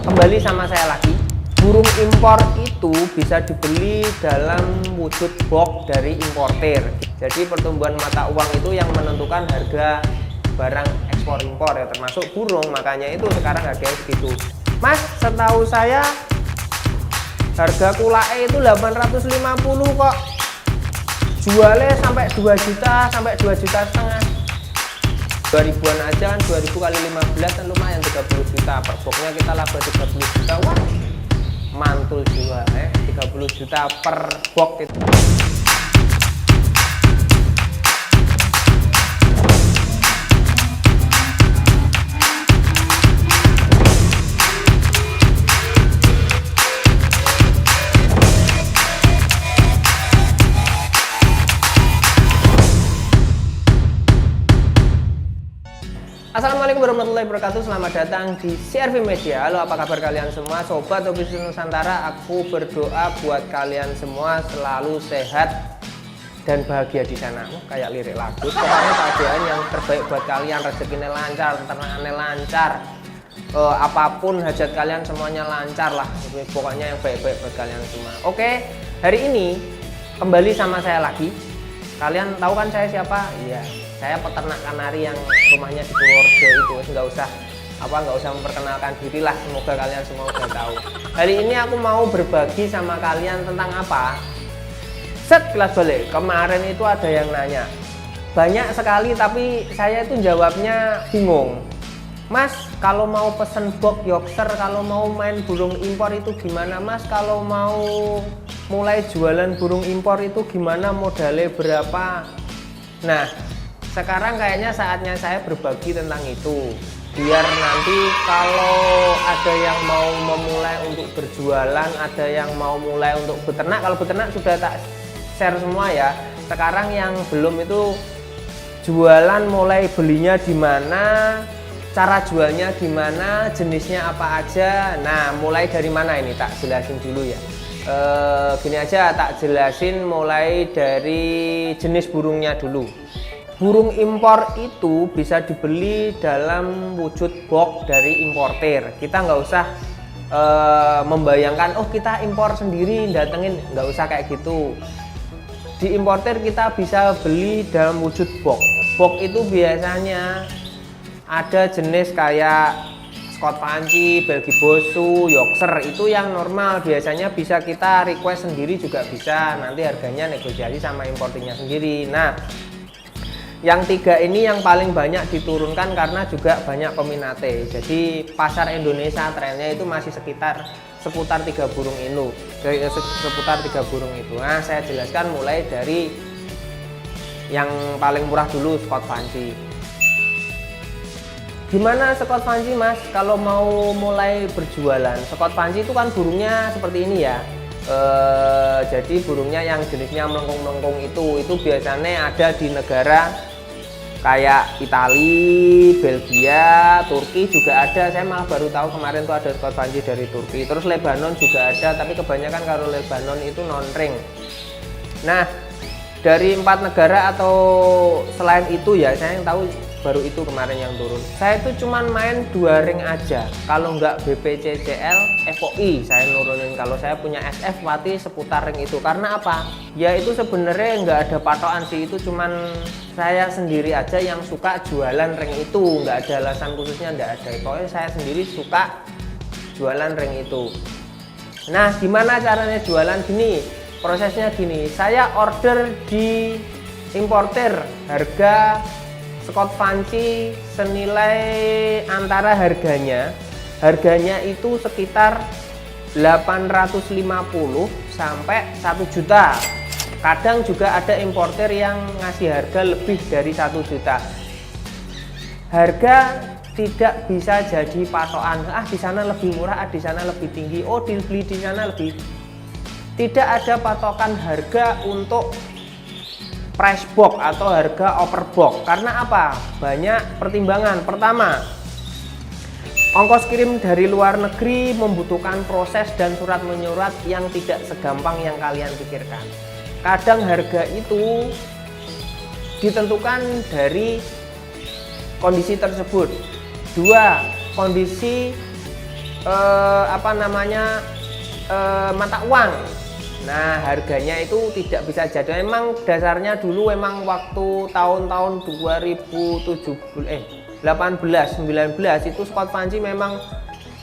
Kembali sama saya lagi. Burung impor itu bisa dibeli dalam wujud box dari importer. Jadi pertumbuhan mata uang itu yang menentukan harga barang ekspor impor ya, termasuk burung. Makanya itu sekarang harganya segitu. Mas, setahu saya harga kulae itu 850 kok. Jualnya sampai 2 juta, sampai 2 juta setengah. 2000-an aja kan, 2000 kali 15 kan lumayan 30 juta. Per boxnya kita laba 30 juta. Wah, mantul jiwa 30 juta per box itu. Assalamualaikum warahmatullahi wabarakatuh. Selamat datang di CRV Media. Halo, apa kabar kalian semua? Sobat Hobi Nusantara, aku berdoa buat kalian semua selalu sehat dan bahagia di sana. Kayak lirik lagu. Pokoknya keadaan yang terbaik buat kalian, rezekinya lancar, ternakannya lancar, apapun hajat kalian semuanya lancar lah. Pokoknya yang baik-baik buat kalian semua. Oke, hari ini kembali sama saya lagi. Kalian tahu kan saya siapa? Iya, saya peternak kanari yang rumahnya di Purworejo itu. Nggak usah memperkenalkan diri lah, semoga kalian semua udah tahu. Hari ini aku mau berbagi sama kalian tentang apa? Set, kelas balik. Kemarin itu ada yang nanya banyak sekali, tapi saya itu jawabnya bingung. Mas, kalau mau pesen box Yorkshire, kalau mau main burung impor itu gimana? Mas, kalau mau mulai jualan burung impor itu gimana, modalnya berapa? Nah, sekarang kayaknya saatnya saya berbagi tentang itu, biar nanti kalau ada yang mau memulai untuk berjualan, ada yang mau mulai untuk beternak. Kalau beternak sudah tak share semua ya. Sekarang yang belum itu jualan, mulai belinya di mana, cara jualnya gimana, jenisnya apa aja. Nah, mulai dari mana ini tak jelasin dulu ya. Gini aja, tak jelasin mulai dari jenis burungnya dulu. Burung impor itu bisa dibeli dalam wujud box dari importer. Kita nggak usah membayangkan, oh kita impor sendiri, datengin, nggak usah kayak gitu. Di importer kita bisa beli dalam wujud box. Box itu biasanya ada jenis kayak Scott Fancy, Belgi Bosu, Yorkshire, itu yang normal. Biasanya bisa kita request sendiri juga bisa, nanti harganya negosiasi sama importernya sendiri. Nah, yang tiga ini yang paling banyak diturunkan karena juga banyak peminatnya. Jadi pasar Indonesia trennya itu masih seputar 3 burung itu. Seputar 3 burung itu. Nah, saya jelaskan mulai dari yang paling murah dulu, Scott Fancy. Gimana Scott Fancy, Mas, kalau mau mulai berjualan? Scott Fancy itu kan burungnya seperti ini ya. Jadi burungnya yang jenisnya melengkung-melengkung itu biasanya ada di negara kayak Italia, Belgia, Turki juga ada. Saya malah baru tahu kemarin tuh ada Scott Fancy dari Turki. Terus Lebanon juga ada, tapi kebanyakan kalau Lebanon itu non-ring. Nah, dari 4 negara atau selain itu ya, saya yang tahu baru itu kemarin yang turun. Saya itu cuman main 2 ring aja. Kalau nggak BPCCL, FOI saya nurunin. Kalau saya punya SF Wati seputar ring itu. Karena apa? Ya itu sebenarnya nggak ada patokan sih. Itu cuman saya sendiri aja yang suka jualan ring itu. Nggak ada alasan khususnya, nggak ada. Pokoknya saya sendiri suka jualan ring itu. Nah, gimana caranya jualan? Gini, prosesnya gini. Saya order di importer, harga Scott Fancy senilai antara harganya itu sekitar 850 sampai 1 juta. Kadang juga ada importer yang ngasih harga lebih dari 1 juta. Harga tidak bisa jadi patokan. Di sana lebih murah, di sana lebih tinggi. Oh, dibeli di sana lebih. Tidak ada patokan harga untuk price box atau harga over box. Karena apa? Banyak pertimbangan. Pertama, ongkos kirim dari luar negeri membutuhkan proses dan surat menyurat yang tidak segampang yang kalian pikirkan. Kadang harga itu ditentukan dari kondisi tersebut. 2, kondisi apa namanya mata uang. Nah, harganya itu tidak bisa jadi. Memang dasarnya dulu memang waktu tahun-tahun 2018 19 itu Scott Vanci memang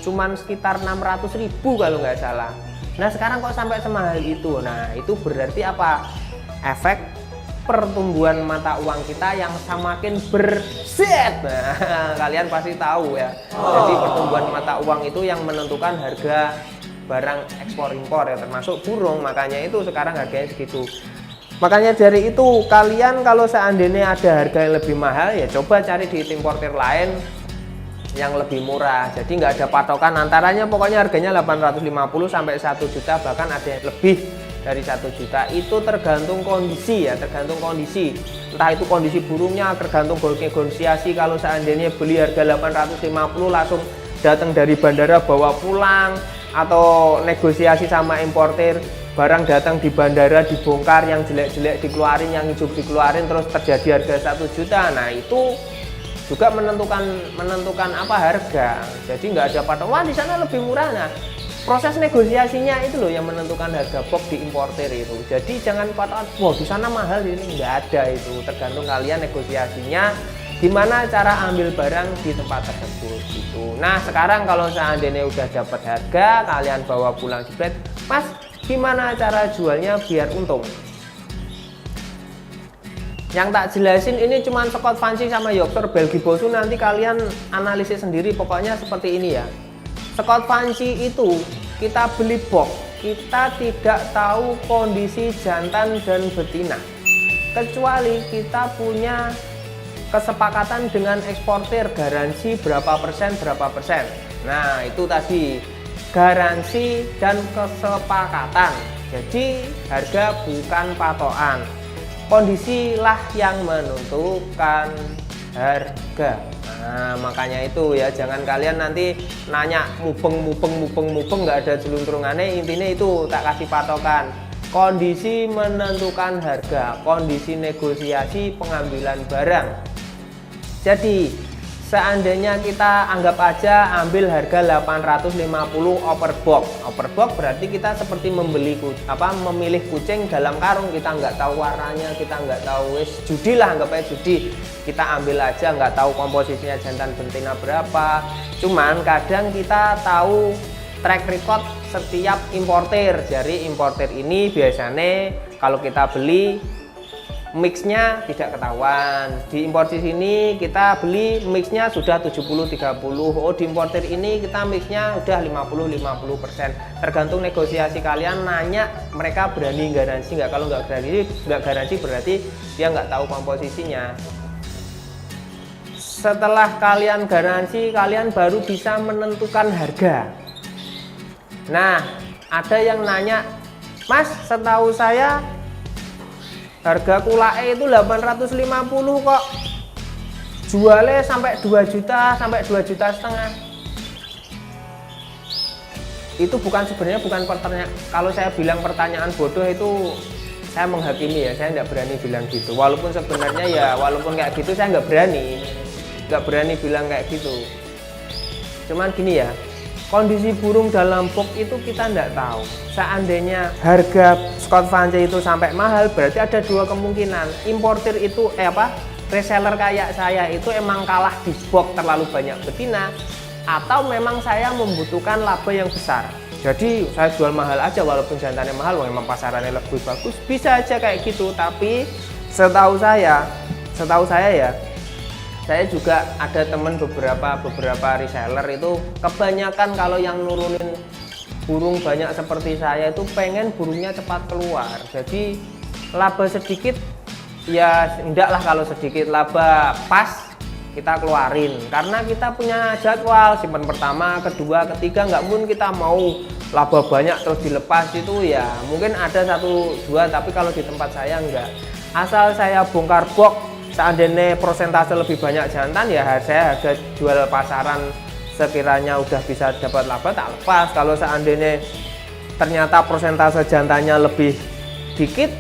cuman sekitar 600.000 kalau nggak salah. Nah, sekarang kok sampai semahal itu. Nah, itu berarti apa? Efek pertumbuhan mata uang kita yang semakin berset. Nah, kalian pasti tahu ya. Jadi pertumbuhan mata uang itu yang menentukan harga barang ekspor impor ya, termasuk burung. Makanya itu sekarang harganya segitu. Makanya dari itu kalian kalau seandainya ada harga yang lebih mahal ya coba cari di importer lain yang lebih murah. Jadi nggak ada patokan antaranya, pokoknya harganya 850 sampai 1 juta, bahkan ada yang lebih dari 1 juta. Itu tergantung kondisi ya, tergantung kondisi. Entah itu kondisi burungnya, tergantung negosiasi. Kalau seandainya beli harga 850 langsung datang dari bandara bawa pulang, atau negosiasi sama importer, barang datang di bandara dibongkar, yang jelek-jelek dikeluarin, yang hijau dikeluarin, terus terjadi harga 1 juta. Nah, itu juga menentukan apa harga. Jadi nggak ada patokan, wah di sana lebih murah. Nah, proses negosiasinya itu loh yang menentukan harga box di importer itu. Jadi jangan patokan, wah di sana mahal, ini nggak ada. Itu tergantung kalian negosiasinya, gimana cara ambil barang di tempat tersebut gitu. Nah, sekarang kalau seandainya udah dapat harga, kalian bawa pulang jebret, Mas, gimana cara jualnya biar untung? Yang tak jelasin ini cuman Scott Vanci sama Yorkshire Belgi Bosu, nanti kalian analisis sendiri. Pokoknya seperti ini ya. Scott Vanci itu kita beli box, kita tidak tahu kondisi jantan dan betina, kecuali kita punya kesepakatan dengan eksportir garansi berapa persen. Nah, itu tadi garansi dan kesepakatan. Jadi harga bukan patokan, kondisilah yang menentukan harga. Nah, makanya itu ya, jangan kalian nanti nanya mubeng nggak ada jeluntrungannya. Intinya itu tak kasih patokan, kondisi menentukan harga, kondisi negosiasi pengambilan barang. Jadi seandainya kita anggap aja ambil harga 850 overbox. Overbox berarti kita seperti memilih kucing dalam karung. Kita nggak tahu warnanya, kita nggak tahu, judi lah, anggap aja judi. Kita ambil aja, nggak tahu komposisinya jantan betina berapa. Cuman kadang kita tahu track record setiap importer. Jadi importer ini biasanya kalau kita beli mixnya tidak ketahuan. Di importer sini kita beli mixnya sudah 70-30. Oh, di importer ini kita mixnya udah 50-50%. Tergantung negosiasi kalian, nanya mereka berani garansi nggak. Kalau nggak garansi berarti dia nggak tahu komposisinya. Setelah kalian garansi, kalian baru bisa menentukan harga. Nah, ada yang nanya, Mas, setahu saya harga kulae itu 850 kok, jualnya sampai 2 juta, sampai 2,5 juta. Itu sebenarnya bukan pertanyaan. Kalau saya bilang pertanyaan bodoh itu saya menghakimi ya, saya nggak berani bilang gitu. Walaupun sebenarnya ya, walaupun kayak gitu saya nggak berani bilang kayak gitu. Cuman gini ya, kondisi burung dalam box itu kita nggak tahu. Seandainya harga Scott Vanci itu sampai mahal, berarti ada dua kemungkinan. Importer itu reseller kayak saya itu emang kalah di box terlalu banyak betina, atau memang saya membutuhkan laba yang besar. Jadi saya jual mahal aja walaupun jantannya mahal, memang pasarannya lebih bagus, bisa aja kayak gitu. Tapi setahu saya ya, saya juga ada teman beberapa reseller itu kebanyakan kalau yang nurunin burung banyak seperti saya itu pengen burungnya cepat keluar. Jadi laba sedikit ya enggak lah, kalau sedikit laba pas kita keluarin, karena kita punya jadwal simpan pertama, kedua, ketiga. Nggak mungkin kita mau laba banyak terus dilepas, itu ya mungkin ada 1-2, tapi kalau di tempat saya enggak. Asal saya bongkar box, seandainya persentase lebih banyak jantan ya saya harga jual pasaran sekiranya udah bisa dapat laba tak lepas. Kalau seandainya ternyata persentase jantannya lebih dikit,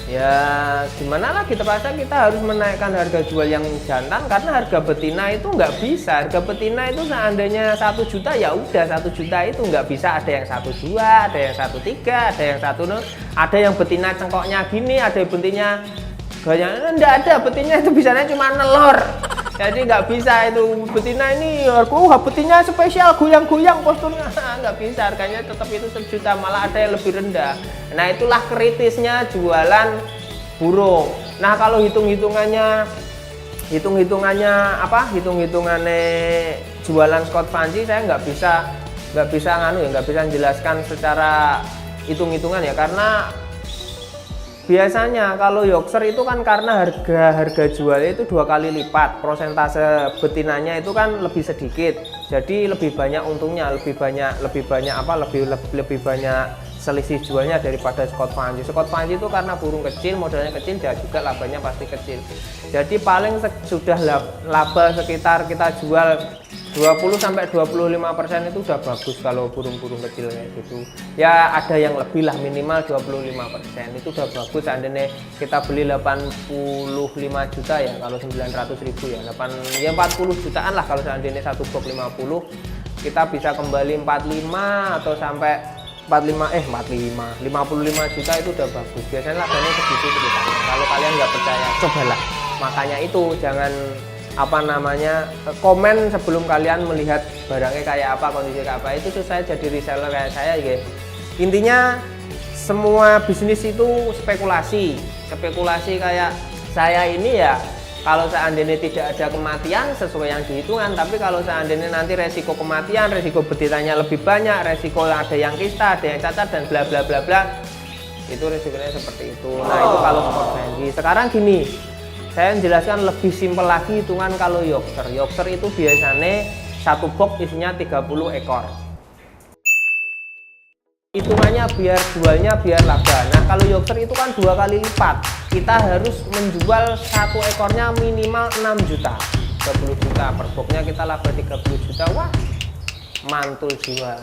Ya gimana lagi, terpaksa kita harus menaikkan harga jual yang jantan karena harga betina itu nggak bisa. Harga betina itu seandainya 1 juta ya udah 1 juta itu nggak bisa, ada yang 1,2, ada yang 1,3, ada yang 1,0, ada yang betina cengkoknya gini, ada yang betinanya banyak, enggak ada, betinanya itu bisanya cuma nelor. Jadi nggak bisa itu betina ini betina spesial goyang-goyang posturnya nggak bisa, harganya tetap itu 1 juta, malah ada yang lebih rendah. Nah itulah kritisnya jualan burung. Nah kalau hitung-hitungannya jualan Scott Fancy saya nggak bisa menjelaskan secara hitung-hitungan ya, karena biasanya kalau Yorkshire itu kan karena harga jualnya itu 2 kali lipat, prosentase betinanya itu kan lebih sedikit, jadi lebih banyak untungnya, lebih banyak selisih jualnya daripada Scott Fancy. Scott Fancy itu karena burung kecil, modalnya kecil, dan juga labanya pasti kecil. Jadi paling sudah laba sekitar kita jual 20-25% itu udah bagus kalau burung-burung kecil kayak gitu. Ya ada yang lebih lah, minimal 25%, itu udah bagus. Seandainya kita beli 85 juta ya, kalau 900.000 ya, 40 jutaan lah kalau seandainya 1 box 50, kita bisa kembali 45 atau sampai 55 juta itu udah bagus. Biasanya labanya segitu ceritanya. Kalau kalian nggak percaya, cobalah. Makanya itu jangan komen sebelum kalian melihat barangnya kayak apa, kondisi kayak apa. Itu susah jadi reseller kayak saya ya. Intinya semua bisnis itu spekulasi kayak saya ini ya, kalau seandainya tidak ada kematian sesuai yang dihitungan, tapi kalau seandainya nanti resiko kematian, resiko betinanya lebih banyak, resiko ada yang kista, ada yang cacat dan bla bla bla bla, itu resikonya seperti itu. Nah itu kalau Scott Fancy. Sekarang gini, saya menjelaskan lebih simpel lagi hitungan kalau Yorkshire. Yorkshire itu biasanya 1 box isinya 30 ekor. Hitungannya biar jualnya biar laba. Nah kalau Yorkshire itu kan 2 kali lipat. Kita harus menjual 1 ekornya minimal 6 juta. 30 juta per boxnya kita laba 30 juta. Wah, mantul jiwa.